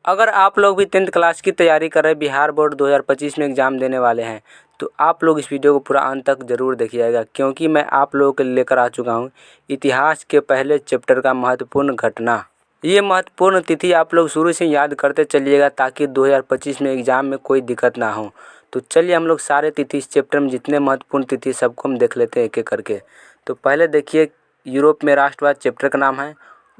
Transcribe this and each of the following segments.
अगर आप लोग भी 10th क्लास की तैयारी कर रहे बिहार बोर्ड 2025 में एग्ज़ाम देने वाले हैं तो आप लोग इस वीडियो को पूरा अंत तक ज़रूर देखिएगा, क्योंकि मैं आप लोगों के लिए लेकर आ चुका हूँ इतिहास के पहले चैप्टर का महत्वपूर्ण घटना। ये महत्वपूर्ण तिथि आप लोग शुरू से याद करते चलिएगा ताकि 2025 में एग्ज़ाम में कोई दिक्कत ना हो। तो चलिए हम लोग सारे तिथि इस चैप्टर में जितने महत्वपूर्ण तिथि सबको हम देख लेते हैं एक एक करके। तो पहले देखिए, यूरोप में राष्ट्रवाद चैप्टर का नाम है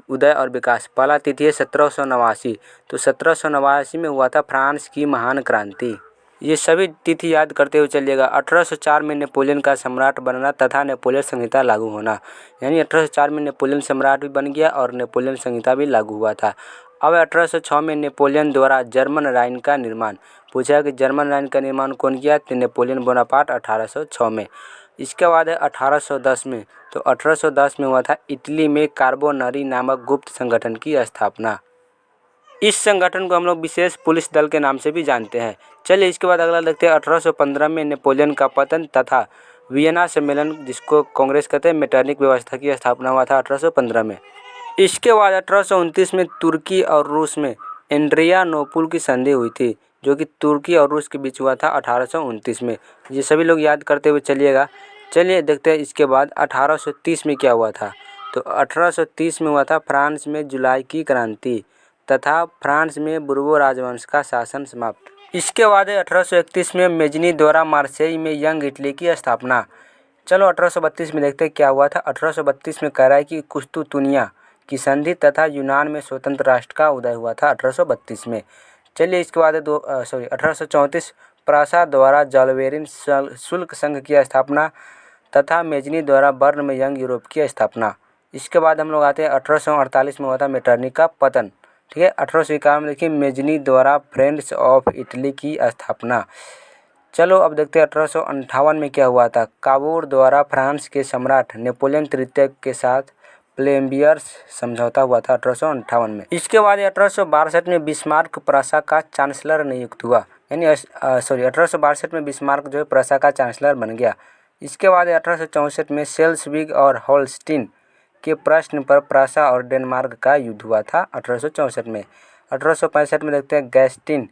उदय और विकास। पहला तिथि है 1789। तो 1789 में हुआ था फ्रांस की महान क्रांति। ये सभी तिथि याद करते हुए चलिएगा। 1804 में नेपोलियन का सम्राट बनना तथा नेपोलियन संहिता लागू होना, यानी 1804 में नेपोलियन सम्राट भी बन गया और नेपोलियन संहिता भी लागू हुआ था। अब 1806 में नेपोलियन द्वारा जर्मन राइन का निर्माण। पूछा कि जर्मन राइन का निर्माण कौन किया, तो नेपोलियन बोनापार्ट 1806 में। इसके बाद है 1810 में। तो 1810 में हुआ था इटली में कार्बोनरी नामक गुप्त संगठन की स्थापना। इस संगठन को हम लोग विशेष पुलिस दल के नाम से भी जानते हैं। चलिए इसके बाद अगला देखते हैं। 1815 में नेपोलियन का पतन तथा वियना सम्मेलन, जिसको कांग्रेस कहते हैं, मेटरनिक व्यवस्था की स्थापना हुआ था 1815 में। इसके बाद 1829 में तुर्की और रूस में एड्रियानोपुल की संधि हुई थी, जो कि तुर्की और रूस के बीच हुआ था 1829 में। ये सभी लोग याद करते हुए चलिएगा। चलिए देखते हैं इसके बाद 1830 में क्या हुआ था। तो 1830 में हुआ था फ्रांस में जुलाई की क्रांति तथा फ्रांस में बुर्बो राजवंश का शासन समाप्त। इसके बाद 1831 में मेजनी द्वारा मार्सेई में यंग इटली की स्थापना। चलो 1832 में देखते हैं क्या हुआ था। 1832 में कह रहा है कि कुस्तुतुनिया की संधि तथा यूनान में स्वतंत्र राष्ट्र का उदय हुआ था 1832 में। चलिए इसके बाद 1834 प्रासा द्वारा जाल्वेरिन शुल्क संघ की स्थापना तथा मेजनी द्वारा बर्न में यंग यूरोप की स्थापना। इसके बाद हम लोग आते हैं 1848 में हुआ था मेटरनिक का पतन। ठीक है। 1851 में देखिए मेजनी द्वारा फ्रेंड्स ऑफ इटली की स्थापना। चलो अब देखते हैं 1858 में क्या हुआ था। काबूर द्वारा फ्रांस के सम्राट नेपोलियन तृतीय के साथ प्लेम्बियर्स समझौता हुआ था 1858 में। इसके बाद 1862 में बिस्मार्क प्रशा का चांसलर नियुक्त हुआ, यानी 1862 में बिस्मार्क जो है प्रशा का चांसलर बन गया। इसके बाद 1864 में सेल्सविग और होल्स्टीन के प्रश्न पर प्रशा और डेनमार्क का युद्ध हुआ था 1864 में। 1865 में देखते हैं गैस्टिन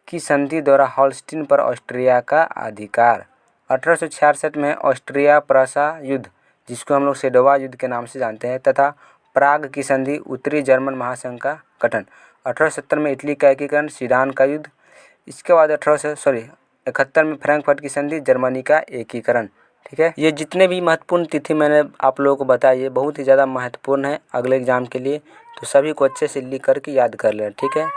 की संधि द्वारा होल्स्टीन पर ऑस्ट्रिया का अधिकार। 1866 में ऑस्ट्रिया प्रशा युद्ध, जिसको हम लोग सेडोवा युद्ध के नाम से जानते हैं, तथा प्राग की संधि, उत्तरी जर्मन महासंघ का गठन। 1870 में इटली का एकीकरण, सीडान का युद्ध। इसके बाद 1871 में फ्रैंकफर्ट की संधि, जर्मनी का एकीकरण। ठीक है। ये जितने भी महत्वपूर्ण तिथि मैंने आप लोगों को बताई ये बहुत ही ज़्यादा महत्वपूर्ण है अगले एग्जाम के लिए, तो सभी को अच्छे से लिख करके याद कर लें। ठीक है।